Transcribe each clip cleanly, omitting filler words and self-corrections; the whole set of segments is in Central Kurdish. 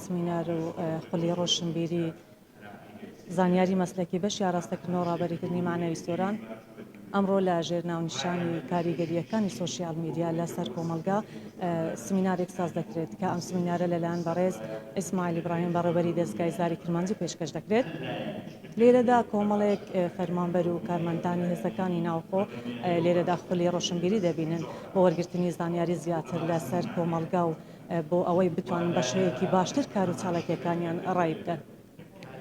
سمینار و خولی ڕۆشنبیری زانیاری مەسلەکی بەشی ئاراستەکردنەوە ڕابەریکردنی معنەوی سۆران ئەمڕۆ لە ژێرناونیشانی کاریگەریەکانی سۆشیال میدیا لەسەر کۆمەلگا سمینارێک ساز دەکرێت کە ئەم سمینارە لەلایەن بەڕێز ئیسماعیل ئیبراهیم بەڕێوەبەری دەستگای زاری کرمانجی پێشکەش دەکرێت. لێرەدا کۆمەڵێک فەرمانبەر و کارمەندانی هێزەکانی ناوخۆ لێرەدا خولی ڕۆشنبیری دەبینن بۆ وەرگرتنی زانیاری زیاتر لەسەر کۆمەلگا و بۆ ئەوەی بتوانن بە شێوەیەکی باشتر کار و چالاکیەکانیان ڕای بدەن.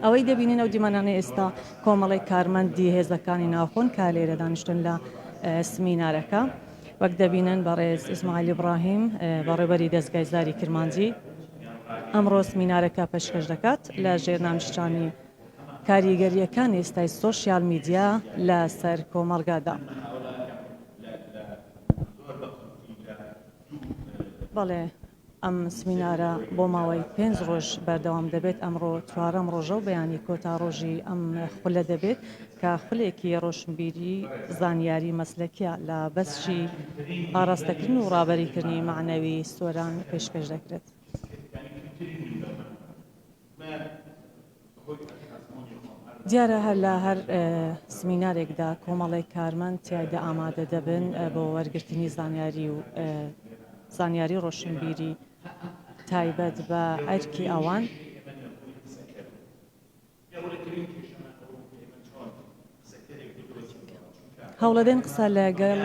ئەوەی دەبینین ئەو دیمەنانەی ئێستا کۆمەڵی کارمەندی هێزەکانی ناوخۆن کا لێرە دانیشتن لە سمینارەکە وەک دەبینن بەڕێز ئیسماعیل ئیبراهیم بەڕێوەبەری دەستگای زاری کرمانجی ئەمڕۆ سمینارەکە پێشکەش دەکات لە ژێرناونیشانی کاریگەریەکانی ئێستای سۆشیال میدیا لەسەر کۆمەلگادا. بەڵێ ئەم سمینارە بۆ ماوەی 5 ڕۆژ بەردەوام دەبێت. ئەمڕۆ چوارەم ڕۆژە و بەیانی کۆتا ڕۆژی ئەم خولە دەبێت کە خولێکی ڕۆشنبیری زانیاری مەسلەکیە لە بەسشی ئاراستەکردن و ڕابەریکردنی معنەوی سۆران پێشکەش دەکرێت. دیارە هەر لە هەر سمینارێکدا کۆمەڵی کارمەند تیایدا ئامادە دەبن بۆ وەرگرتنی زانیاری و زانیاری ڕۆشنبیری تایبەت بە ئەرکی ئەوان هەوڵەدەن قسە لەگەڵ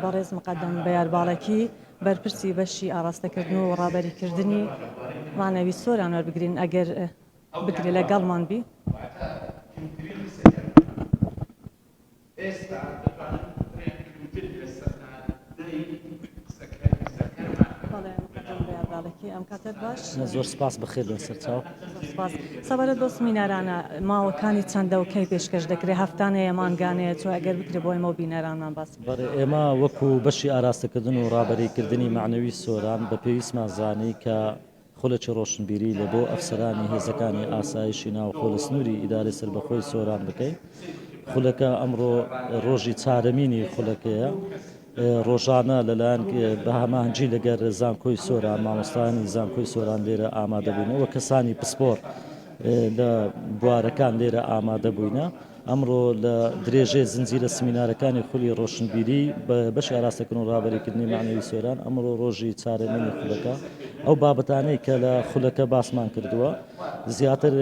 بەڕێز مقەدەم بەیارباڵەکی بەرپرسی بەشی ئاراستەکردن و ڕابەریکردنی معنەوی سۆران وەربگرین ئەگەر بگرێ لەگەڵمان بی. زۆر سپاس بخێر بن سەرچاو. سەبارەت بۆ سمینارانە ماوەکانی چەندەوەکەی پێشکەش دەکرێت هەفتانەیە مانگانەیە چۆ ئەگەر بکرێت بۆ ئێمە بینەرانمان باس. ئێمە وەکو بەشی ئاراستەکردن و ڕابەریکردنی معنەوی سۆران بە پێویستمان زانی کە خولەکی ڕۆشنبیری لە بۆ ئەفسەرانی هێزەکانی ئاسایشی ناوخۆ لە سنووری ئیدارەی سەربەخۆی سۆران بکەین. خولەکە ئەمڕۆ ڕۆژی چارەمینی خولەکەیە. ڕۆژانە لەلایەن بە هەماهەنگی لەگەر زانکۆی سۆران مامۆستایانی زانکۆی سۆران لێرە ئامادە بووینەوە کەسانی پسپۆر لە بوارەکان لێرە ئامادە بووینە. ئەمڕۆ لە درێژێ زنجیرە سمینارەکانی خولی ڕۆشنبیری بەشی ئاراستەکردن و ڕابەریکردنی معنەوی سۆران ئەمڕۆ ڕۆژی چارەمینی خولەکە ئەو بابەتانەی کە لە خولەکە باسمان کردووە زیاتر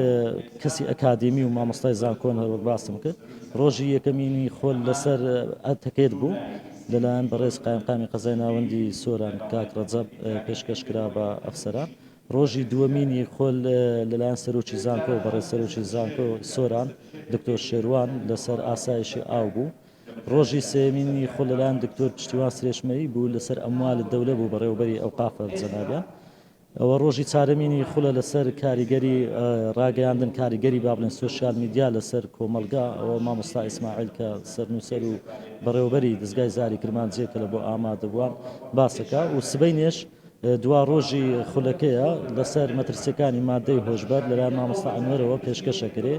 کەسی ئەکادمی و مامۆستای زانکۆن هەروەک باسم کرد. ڕۆژی یەکەمینی خۆل لەسەر ئەتەکێت بوو لەلایەن بەڕێز قایمقامی قەزای ناوەندی سۆران کاک ڕەجەب پێشکەشکرا بە ئەفسەران. ڕۆژی دووەمینی خۆل لەلایەن سەرۆکی زانکۆ بەڕێز سەرۆکی زانکۆ سۆران دکتۆر شێروان لەسەر ئاسایشی ئاو بوو. ڕۆژی سێمینی خۆل لەلایەن دکتۆر پشتیوان سرێشمەیی بوو لەسەر ئەموالی دەولە بوو بەڕێوەبەری ئەوقافە جەنابیان. ئەوە ڕۆژی چارەمینی خولە لەسەر کاریگەری ڕاگەیاندن کاریگەری با بڵێن سۆشیال میدیا لەسەر کۆمەلگا ئەوە مامۆستا ئیسماعیل کە سەرنووسەر و بەڕێوەبەری دەستگای زاری کرمانجیەکە لە بۆ ئامادە بووان باسەکە و سبەینێش دوا ڕۆژی خولەکەیە لەسەر مەترسیەکانی مادەی هۆشبەر لەلایەن مامۆستا ئەنوەرەوە پێشکەشەکرێ.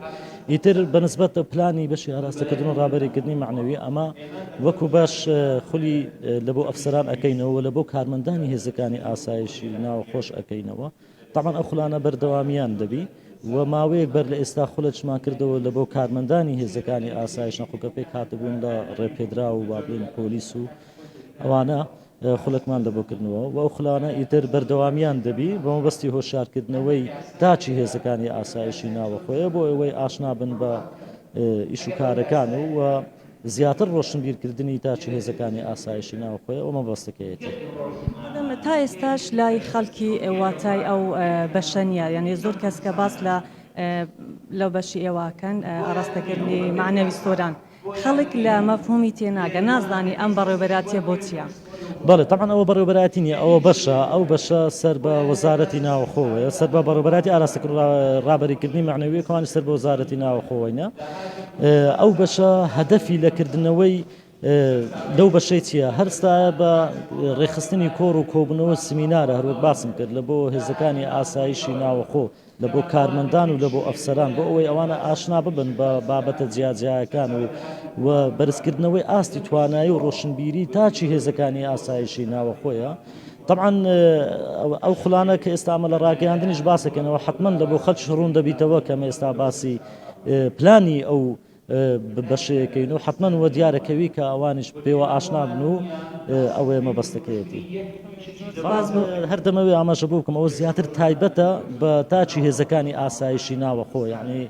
ئیتر بەنسبەت پلانی بەشی ئاراستەکردن و ڕابەریکردنی معنەوی ئەمە وەکو باش خولی لە بۆ ئەفسەران ئەەکەینەوە لە بۆ کارمەندانی هێزەکانی ئاسایشی ناوخۆش ئەەکەینەوە. تاوان ئەو خولانە بەردەوامیان دەبی و ماوەیەک بەر لە ئێستا خولەتشمان کردەوە لە بۆ کارمەندانی هێزەکانی ئاسایش نەخۆکە پێک هاتبوون لە ڕێپێدرا و با بڵێن پۆلیس و ئەوانە خولەکمان دەبۆکردنەوە و ئەو خولانە ئیتر بەردەوامیان دەبی بە مەبەستی هۆشیارکردنەوەی تاچی هێزەکانی ئاسایشی ناوەخۆیە بۆ ئەوەی ئاشنا بن بە ئیش و کارەکان و زیاتر ڕۆشنبیرکردنی تاچی هێزەکانی ئاسایشی ناوەخۆیە ئەو مەبەستەکەیەتی. تا ئێستاش لای خەڵکی واتای ئەو بەشە نیە یعنی زۆر کەس کە باس لەو بەشی ئێواکەن ئاراستەکردنی معنەوی سۆران خەڵک لە مەفهومی تێناگە نازانی ئەم بەڕێوەبەراتیە بۆ چییە؟ بەڵێ طبعا ئەوە بەڕێوەبەراتی نیە ئەوە بەشە ئەو بەشە سەر بە وەزارەتی ناوەخۆوەیە سەر بە بەڕێوەبەراتی ئاراستەکردن ڕابەریکردنی معنەویەکانی سەر بە وەزارەتی ناوەخۆوەینە. ئەو بەشە هەدەفی لەکردنەوەی لەو بەشەی چییە هەرستا بە ڕێخستنی کۆڕ و کۆبنەوە سمینارە هەروەک باسم کرد لە بۆ هێزەکانی ئاسایشی ناوەخۆ لە بۆ کارمەندان و لە بۆ ئەفسەران بۆ ئەوەی ئەوانە ئاشنا ببن بە بابەتە جیاجیاکان و بەرزکردنەوەی ئاستی توانایی و ڕۆشنبیری تاچی هێزەکانی ئاسایشی ناوەخۆیە طبعا ئەو خولانە کە ئێستا ئەمە لە ڕاگەیاندنیش باسەکەنەوە حتمما لە بۆ خەڵکی ڕوون دەبیتەوە کە ئێمە ئێستا باسی پلانی ئەو بەشەیەکەین و حتمما وە دیارەکەوی کە ئەوانش پێوە ئاشنا بن و ئەوەیە مەبەستەکەیەتی هەردەمەوێ ئاماژە بوو بکەم ئەوە زیاتر تایبەتە بە تاچی هێزەکانی ئاسایشی ناوە خۆ یعنی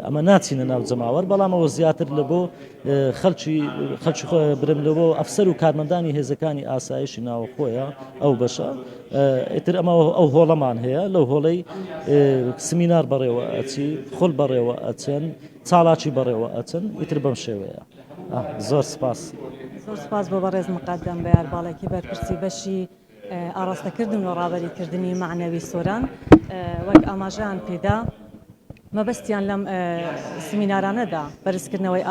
ئەمە ناچینە ناو جەماوەر بەڵام ئەوە زیاتر لە بۆ خەڵکی برم لە بۆ ئەفسەر و کارمەندانی هێزەکانی ئاسایشی ناوە خۆیە ئەو بەشە ئیتر ئەمە ئەو هۆڵەمان هەیە لەو هۆڵەی سمینار بەڕێوە ئەچی خۆل بەڕێوە ئەچێن چاڵاکی بەڕێوە ئەچن ئیتر بەم شێوەیە زۆر سپاس زۆر سپاس بۆ بەڕێز مقدم بە یارباڵێکی بەرپرسی بەشی ئاراستەکردن و ڕابەریکردنی معنەوی سۆران وەک ئاماژەیان پێدا مەبەستیان لەم سمینارانەدا بەرزکردنەوەی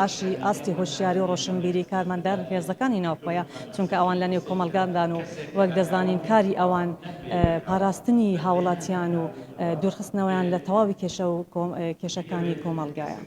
ئاستی هۆشیاری و ڕۆشنبیری کارمەندان هێزەکانی ناوخۆیە چونکە ئەوان لە نێو کۆمەلگاندان و وەک دەزانین کاری ئەوان پاراستنی هاوڵاتیان و دوورخستنەوەیان لە تەواوی کێشە و کێشەکانی کۆمەلگایە.